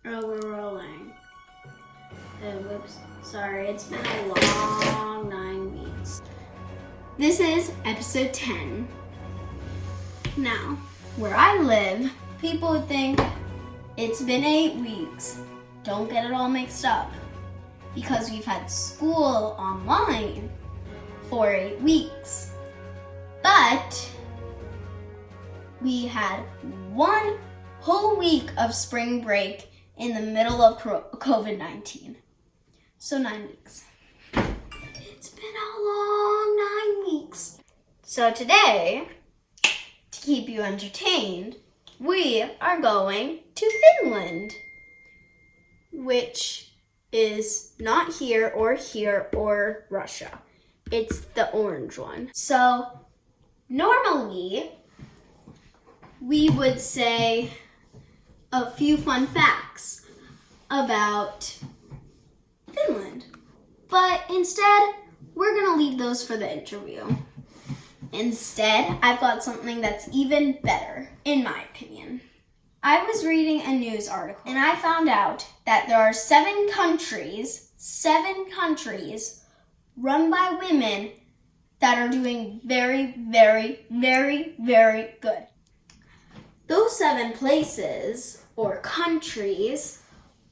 Oh, we're rolling. Whoops. Sorry, it's been a long 9 weeks. This is episode 10. Now, where I live, people would think it's been 8 weeks. Don't get it all mixed up. Because we've had school online for 8 weeks. But we had 1 whole week of spring break in the middle of COVID-19. So 9 weeks. It's been a long 9 weeks. So today, to keep you entertained, we are going to Finland, which is not here or Russia. It's the orange one. So normally, we would say a few fun facts about Finland. But instead, we're gonna leave those for the interview. Instead, I've got something that's even better, in my opinion. I was reading a news article and I found out that there are 7 countries run by women that are doing very, very, very, very good. Those 7 places or countries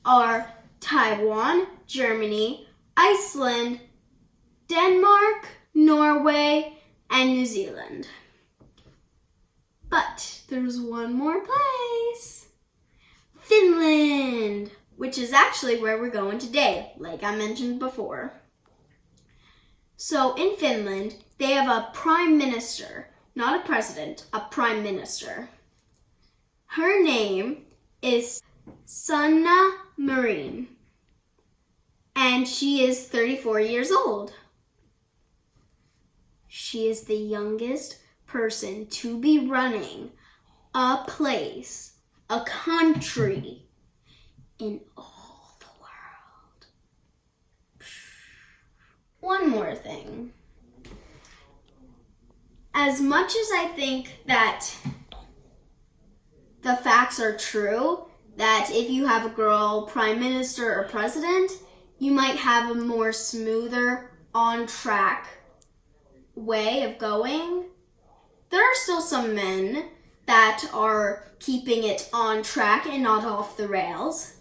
are Taiwan, Germany, Iceland, Denmark, Norway, and New Zealand. But there's one more place. Finland, which is actually where we're going today, like I mentioned before. So in Finland, they have a prime minister, not a president, a prime minister. Her name is Sanna Marin, and she is 34 years old. She is the youngest person to be running a place, a country in all the world. One more thing. As much as I think that the facts are true, that if you have a girl prime minister or president, you might have a more smoother, on-track way of going. There are still some men that are keeping it on track and not off the rails.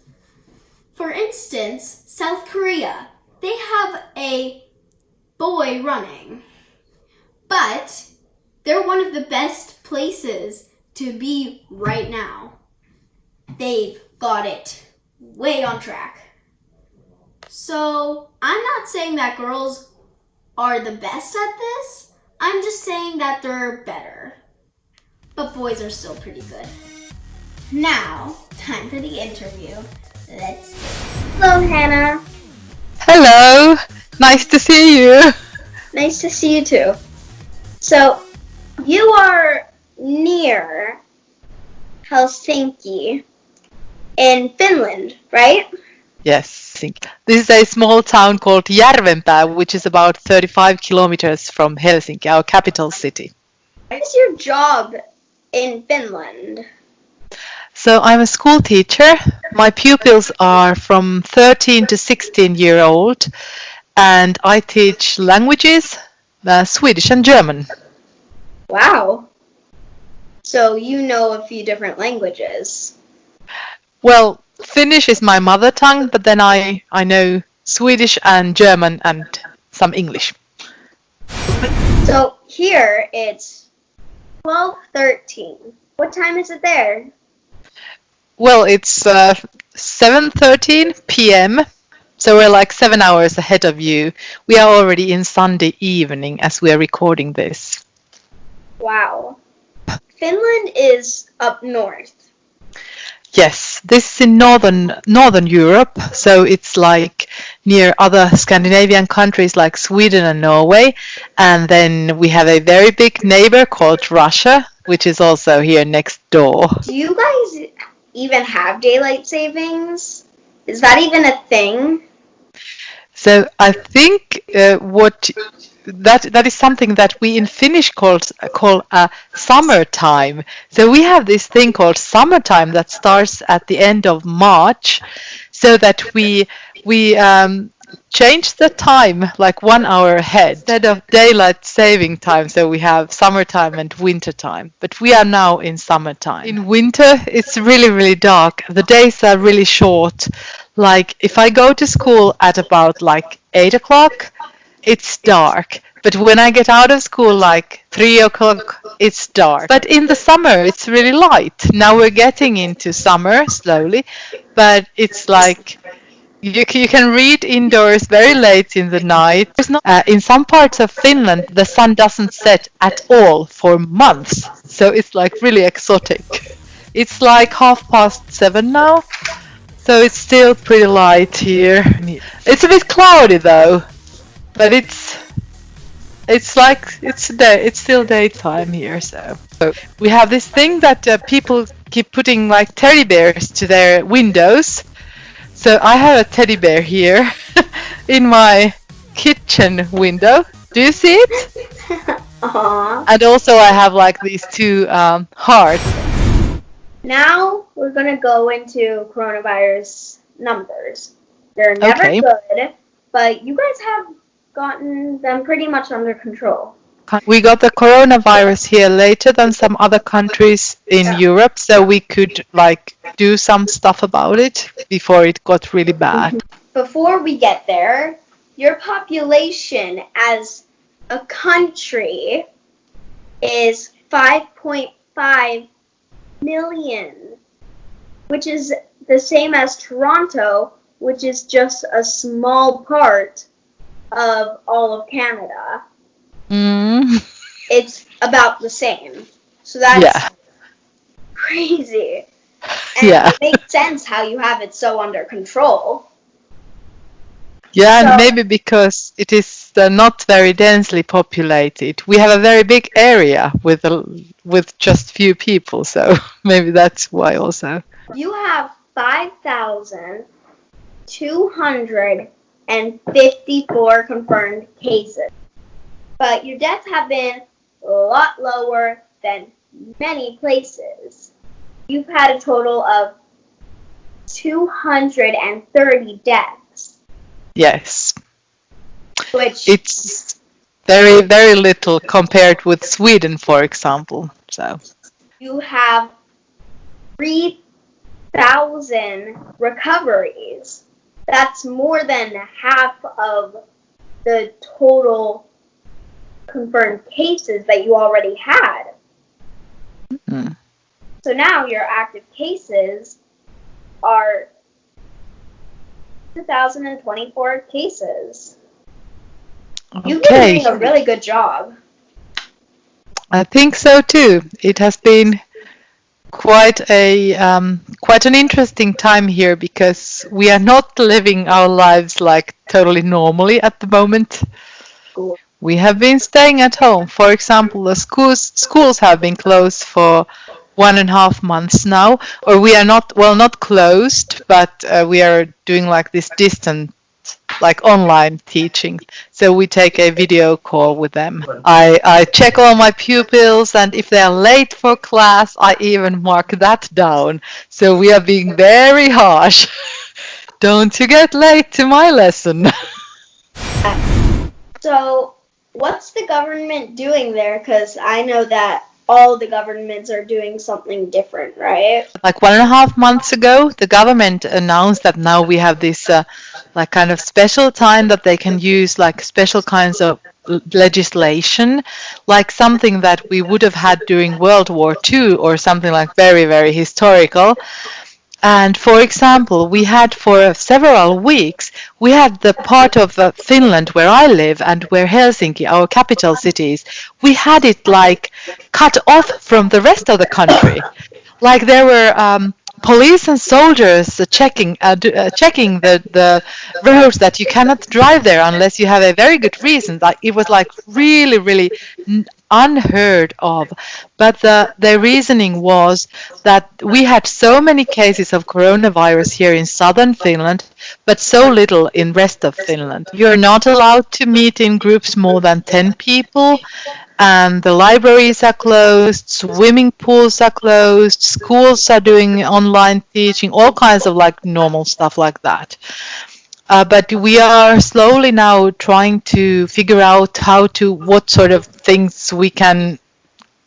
For instance, South Korea, they have a boy running, but they're one of the best places to be right now. They've got it way on track. So I'm not saying that girls are the best at this. I'm just saying that they're better. But boys are still pretty good. Now, time for the interview. Let's go. Hello, Hannah. Hello, nice to see you. Nice to see you too. So, you are near Helsinki in Finland, right? Yes, this is a small town called Järvenpää, which is about 35 kilometers from Helsinki, our capital city. What is your job in Finland? So I'm a school teacher. My pupils are from 13 to 16-year-old, and I teach languages, Swedish and German. Wow. So you know a few different languages. Well, Finnish is my mother tongue, but then I know Swedish and German and some English. So here it's 12:13. What time is it there? Well, it's 7:13 p.m., so we're like 7 hours ahead of you. We are already in Sunday evening as we are recording this. Wow. Finland is up north. Yes, this is in northern Europe, so it's like near other Scandinavian countries like Sweden and Norway, and then we have a very big neighbor called Russia, which is also here next door. Do you guys even have daylight savings? Is that even a thing? So I think what that is something that we in Finnish call summertime. So we have this thing called summertime that starts at the end of March, so that we change the time like 1 hour ahead instead of daylight saving time. So we have summertime and winter time, but we are now in summertime. In winter, it's really, really dark. The days are really short. Like if I go to school at about like 8 o'clock, it's dark. But when I get out of school like 3 o'clock, it's dark. But in the summer, it's really light. Now we're getting into summer slowly, but it's like you can read indoors very late in the night. In some parts of Finland, the sun doesn't set at all for months. So it's like really exotic. It's like 7:30 now. So it's still pretty light here. It's a bit cloudy though, but it's still daytime here. So we have this thing that people keep putting like teddy bears to their windows. So I have a teddy bear here in my kitchen window. Do you see it? Aww. And also I have like these two hearts. Now we're gonna go into coronavirus numbers. They're never good, but you guys have gotten them pretty much under control. We got the coronavirus here later than some other countries in Europe, so we could like do some stuff about it before it got really bad. Before we get there, your population as a country is 5.5 million, which is the same as Toronto, which is just a small part of all of Canada. It's about the same. So that's crazy. And it makes sense how you have it so under control. Yeah, and maybe because it is not very densely populated. We have a very big area with just few people, so maybe that's why also. You have 5,254 confirmed cases, but your deaths have been a lot lower than many places. You've had a total of 230 deaths. Yes. Which it's very, very little compared with Sweden, for example. So you have 3,000 recoveries. That's more than half of the total confirmed cases that you already had. Mm-hmm. So now your active cases are 2,024 cases. Okay. You've been doing a really good job. I think so too. It has been quite an interesting time here because we are not living our lives like totally normally at the moment. Cool. We have been staying at home. For example, the schools have been closed for 1.5 months now, or we are not closed, but we are doing like this distant, like online teaching. So we take a video call with them. I check all my pupils, and if they are late for class, I even mark that down. So we are being very harsh. Don't you get late to my lesson. So what's the government doing there? Because I know that all the governments are doing something different, right? Like 1.5 months ago, the government announced that now we have this like kind of special time that they can use like special kinds of legislation, like something that we would have had during World War II or something like very, very historical. And for example, we had for several weeks, we had the part of Finland where I live and where Helsinki, our capital city is, we had it like cut off from the rest of the country. Like there were police and soldiers checking the roads that you cannot drive there unless you have a very good reason. Like it was like really, really unheard of. But the reasoning was that we had so many cases of coronavirus here in southern Finland, but so little in rest of Finland. You're not allowed to meet in groups more than 10 people, and the libraries are closed, swimming pools are closed, schools are doing online teaching, all kinds of like normal stuff like that. But we are slowly now trying to figure out what sort of things we can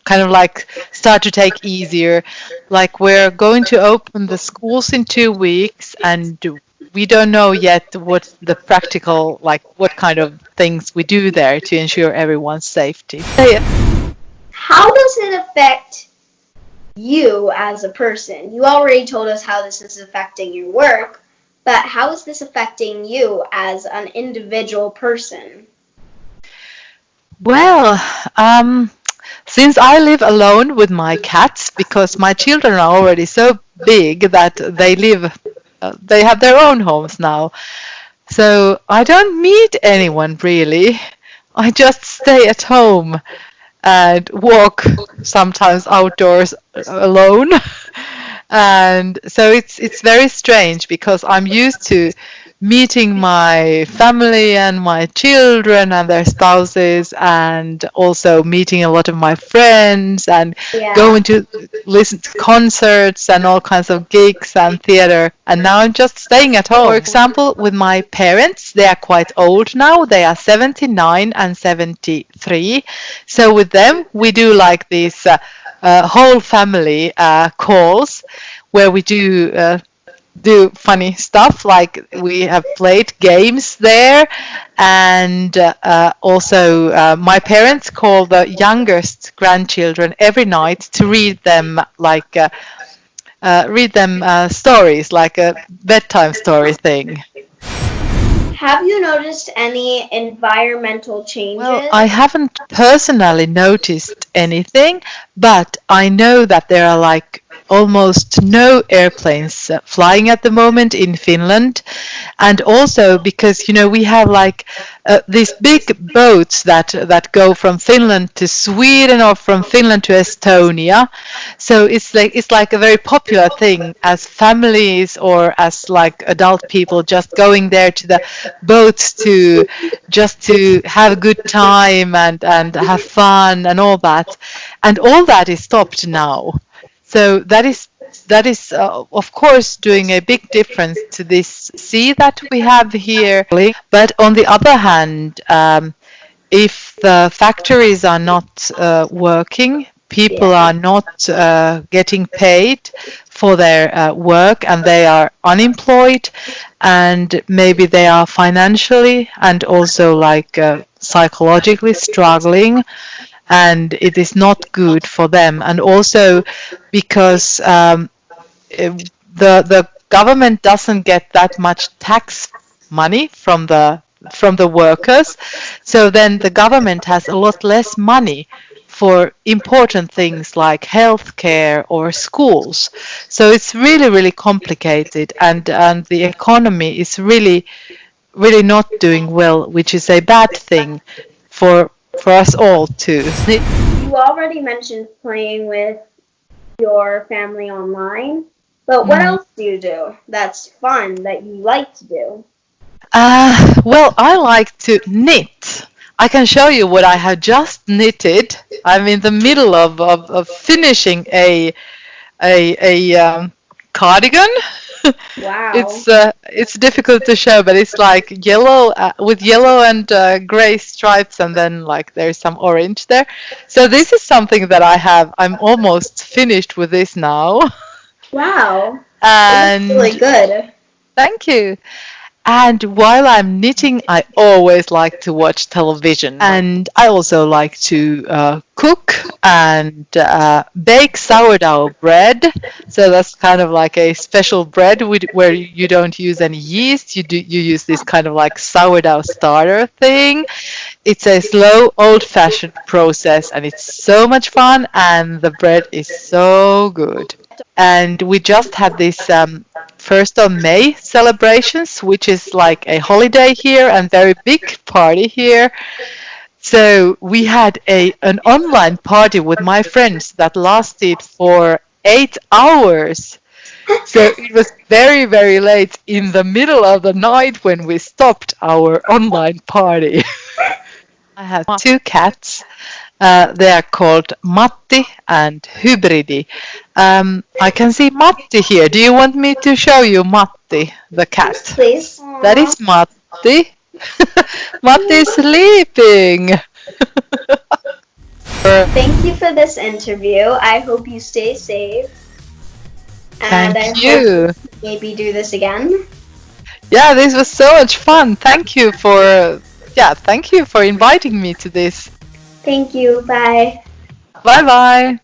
kind of like start to take easier. Like we're going to open the schools in 2 weeks, and we don't know yet what the practical, like what kind of things we do there to ensure everyone's safety. How does it affect you as a person? You already told us how this is affecting your work, but how is this affecting you as an individual person? Well, since I live alone with my cats, because my children are already so big that they have their own homes now. So I don't meet anyone really. I just stay at home and walk sometimes outdoors alone. And so it's very strange because I'm used to meeting my family and my children and their spouses, and also meeting a lot of my friends and going to listen to concerts and all kinds of gigs and theater. And now I'm just staying at home. For example, with my parents, they are quite old now. They are 79 and 73. So with them, we do like these whole family calls where we do funny stuff, like we have played games there, and also my parents call the youngest grandchildren every night to read them stories, like a bedtime story thing. Have you noticed any environmental changes? Well, I haven't personally noticed anything, but I know that there are like almost no airplanes flying at the moment in Finland. And also because, we have like these big boats that go from Finland to Sweden or from Finland to Estonia. So it's like a very popular thing as families or as like adult people just going there to the boats to have a good time and have fun and all that. And all that is stopped now. So that is of course doing a big difference to this sea that we have here. But on the other hand, if the factories are not working, people are not getting paid for their work, and they are unemployed, and maybe they are financially and also like psychologically struggling, and it is not good for them. And also because the government doesn't get that much tax money from the workers, so then the government has a lot less money for important things like healthcare or schools. So it's really, really complicated, and the economy is really not doing well, which is a bad thing for us all too. You already mentioned playing with your family online, but what else do you do that's fun that you like to do? Well, I like to knit. I can show you what I have just knitted. I'm in the middle of finishing a cardigan. Wow. It's difficult to show, but it's like yellow with yellow and gray stripes, and then like there's some orange there. So this is something that I'm almost finished with this now. Wow. And That's really good. thank you. And while I'm knitting, I always like to watch television. And I also like to cook and bake sourdough bread. So that's kind of like a special bread where you don't use any yeast. You use this kind of like sourdough starter thing. It's a slow, old-fashioned process, and it's so much fun, and the bread is so good. And we just had this 1st of May celebrations, which is like a holiday here and very big party here. So we had an online party with my friends that lasted for 8 hours. So it was very, very late in the middle of the night when we stopped our online party. I have two cats. They are called Matti and Hybridi. I can see Matti here. Do you want me to show you Matti, the cat? Yes, please. That is Matti. Matti is sleeping. Thank you for this interview. I hope you stay safe. And I Thank hope you. maybe do this again. Yeah, this was so much fun. Thank you for inviting me to this. Thank you. Bye. Bye bye.